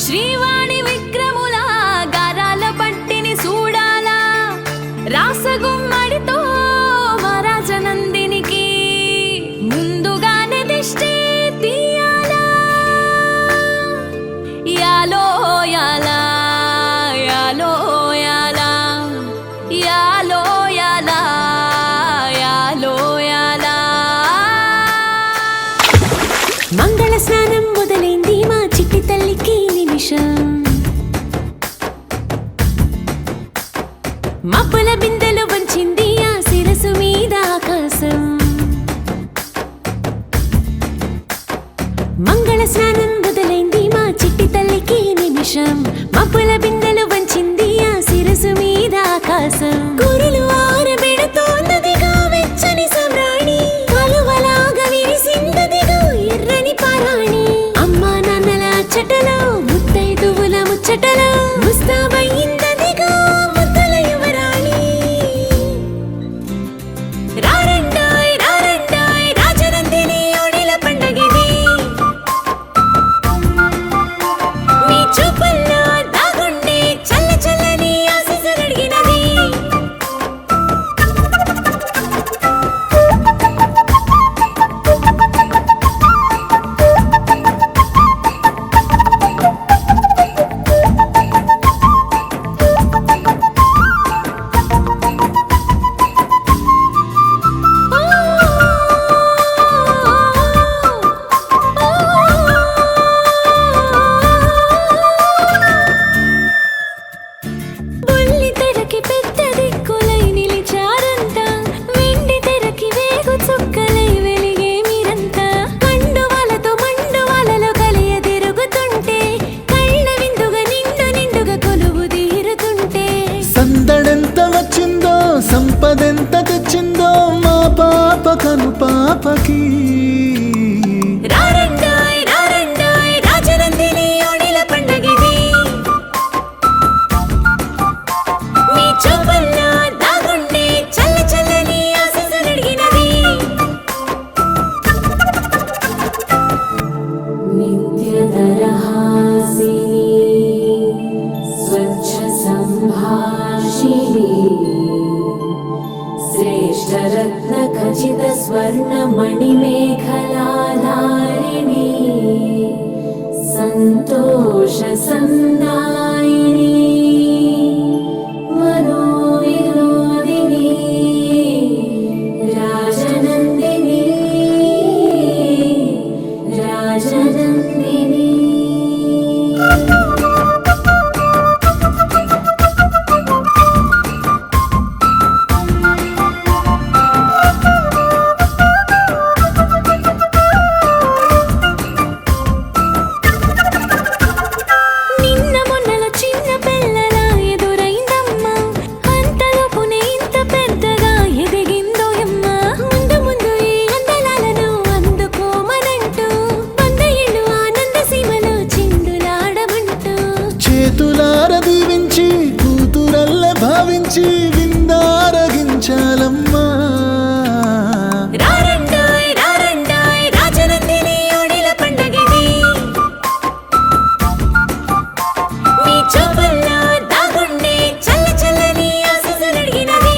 శ్రీవాణి విక్రముల గారాల పట్టిని చూడాలా రాసగుమ్మడితో వరాజనందినికి ముందుగానే దిష్టి తీయాలా యాలో యాలా యాలో యాలా యాలో యాలా యాలో యాలా మంగళ స్నానం మొదలైంది మా చిట్టి తల్లికి నిమిషం మబ్బుల బిందెలు వంచింది ఆ శిరసు మీద ఆకాశం మంగళ స్నానం మొదలైంది మా చిట్టి తల్లికి నిమిషం మబ్బుల బిందెలు వంచింది ఆ శిరసు మీద ఆకాశం కురులు ఆరబెడుతోందదిగా వెచ్చని సమ్రాణి కలువలాగా విరిసిందదిగా ఎర్రని పారాణి అమ్మా నాన్నల అచ్చటలో ముత్తైదువుల ముచ్చటలో ముస్తాబయ్యిందదిగా ముద్దల యువరాణి రారండాయ్ రారండాయ్ రాజనందిని ఓడిల పండగిది మీ చూపుల్లో దాగుండే చల్ల చల్లని ఆశీస్సులడిగినది బుల్లి తెరకి పెద్ద దిక్కులై నిలిచారంతా వెండి తెరకి వేగు చుక్కలై వెలిగే మీరంతా కండువాలతో మండువాలలో కలియ తిరుగుతుంటే కళ్ళ విందుగా నిండుగా కొలువు తీరుతుంటే సందడెంత వచ్చిందో సంపదెంత తెచ్చిందో మా పాప కను పాపకి రారండాయ్ రారండాయ్ రాజనందిని ఓడిల పండగిది మీ చూపుల్లో దాగుండే చల్ల చల్లని ఆశీస్సులడిగినది నిత్యదరహాసిని స్వచ్ఛ సంభాషిణి శ్రేష్టరత్న ఖచిత స్వర్ణ మణిమేఖలాధారిణి సంతోష సందాయిని మనోవినోదిని రాజనందిని రాజనందిని నిన్న మొన్నలో చిన్న పిల్లల ఎదురైందమ్మా అంతలోపునే ఇంత పెద్దగా ఎదిగిందో అమ్మ ముందు ముందు ఈ అందలాలను అందుకోమనంటూ 100 ఏళ్ళు ఆనంద సీమలో చిందులాడమంటూ చేతులార దీవించి కూతురల్ల భావించి విందారగించాలమ్మా రారండాయ్ రారండాయ్ రాజనందిని ఓడిల పండగిది మీ చూపుల్లో దాగుండే చల్ల చల్లని ఆశీస్సులడిగినది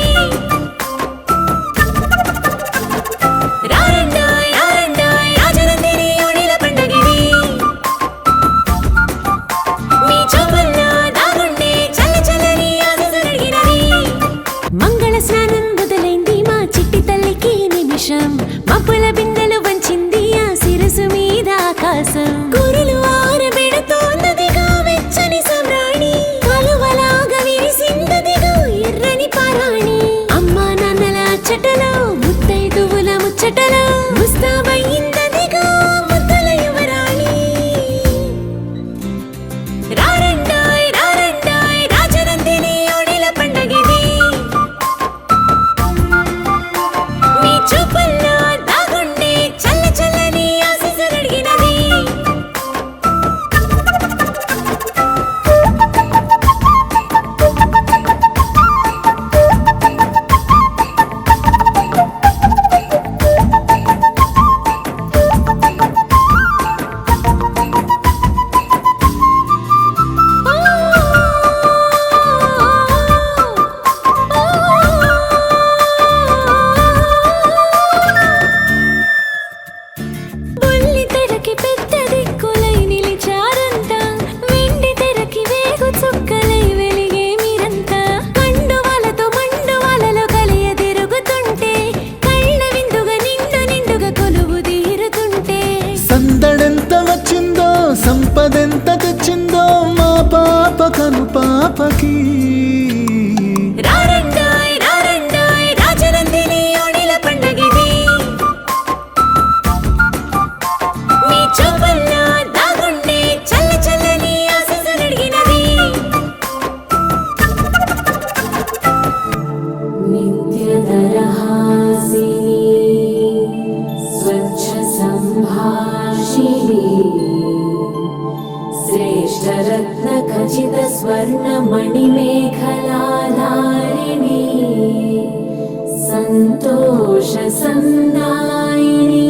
రారండాయ్ రారండాయ్ రాజనందిని ఓడిల పండగిది మీ చూపుల్లో దాగుండే చల్ల చల్లని ఆశీస్సులడిగినది పాపకి రారండోయ్ రారండోయ్ రాజనందిని ఓణిల పండగిది మీ చూపుల్లో దాగుండే చల్ల చల్లని ఆశీస్సులడిగినది నిత్యదరహాసిని స్వచ్ఛ సంభాషిణి శ్రేష్టరత్న ఖచిత స్వర్ణ మణిమేఖలాధారిణి సంతోష సందాయిని